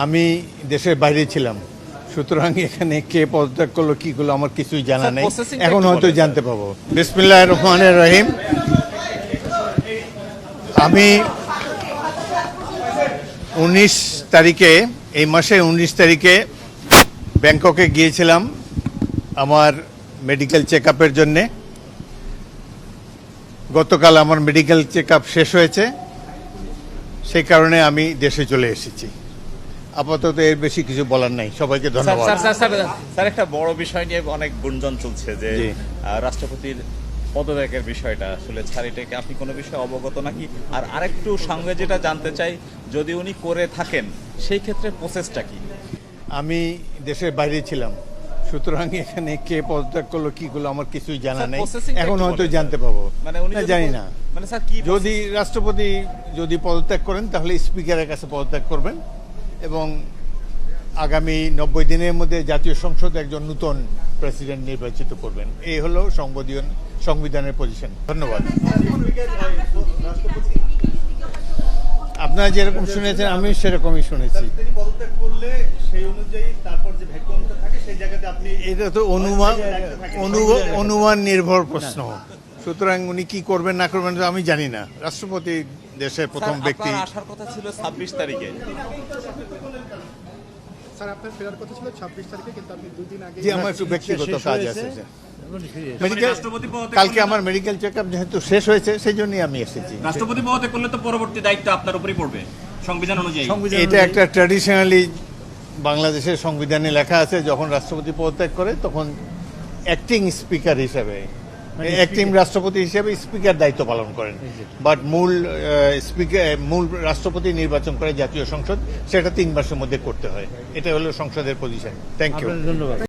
আমি দেশের বাইরে ছিলাম, সুতরাং এখানে কে পদত্যাগ করলো কি করলো আমার কিছুই জানা নেই। এখন হয়তো জানতে পাবো। বিসমিল্লাহির রহমানির রহিম। আমি 19 তারিখে, এই মাসে 19 তারিখে ব্যাংককে গিয়েছিলাম আমার মেডিকেল চেক আপের জন্যে। গতকাল আমার মেডিকেল চেক আপ শেষ হয়েছে, সেই কারণে আমি দেশে চলে এসেছি। আপাতত এর বেশি কিছু বলার নাই। সবাইকে ধন্যবাদ। স্যার, একটা বড় বিষয় নিয়ে অনেক গুঞ্জন চলছে যে রাষ্ট্রপতির পদত্যাগের বিষয়টা, আসলে স্যার এটাকে আপনি কোনো বিষয়ে অবগত নাকি? আর আরেকটু সঙ্গে যেটা জানতে চাই, যদি উনি করে থাকেন সেই ক্ষেত্রে প্রসেসটা কি? আমি দেশের বাইরে ছিলাম, সুতরাং এখানে কে পদত্যাগ করলো কি করলো আমার কিছুই জানা নেই। এখন হয়তো জানতে পাবো, জানি না। মানে স্যার কি, যদি রাষ্ট্রপতি যদি পদত্যাগ করেন তাহলে স্পিকারের কাছে পদত্যাগ করবেন এবং আগামী 90 দিনের মধ্যে জাতীয় সংসদ একজন নতুন প্রেসিডেন্ট নির্বাচিত করবেন। এই হলো সংবিধানের পজিশন। ধন্যবাদ। আপনারা যেরকম শুনেছেন আমি সেরকমই শুনেছি। এটা তো অনুমান নির্ভর প্রশ্ন, সুতরাং উনি কি করবেন না করবেন আমি জানি না। রাষ্ট্রপতি দেশের প্রথম ব্যক্তি। আসার কথা ছিল 26 তারিখে। স্যার, আপনার ফেরার কথা ছিল 26 তারিখে, কিন্তু আপনি 2 দিন আগে। জি, আমার একটু ব্যক্তিগত কাজ আছে। কালকে আমার মেডিকেল চেক আপ যেহেতু শেষ হয়েছে সেই জন্যই আমি এসেছি। রাষ্ট্রপতি পদত্যাগ করলে তো পরবর্তী দায়িত্ব আপনার উপরই পড়বে সংবিধান অনুযায়ী। এটা একটা ট্র্যাডিশনালি বাংলাদেশের সংবিধানে লেখা আছে, যখন রাষ্ট্রপতি পদত্যাগ করে তখন অ্যাক্টিং স্পিকার হিসেবে, অ্যাক্টিং রাষ্ট্রপতি হিসেবে স্পিকার দায়িত্ব পালন করেন। বাট মূল রাষ্ট্রপতি নির্বাচন করে জাতীয় সংসদ, সেটা 3 মাসের মধ্যে করতে হয়। এটা হলো সংসদের পজিশন। Thank you.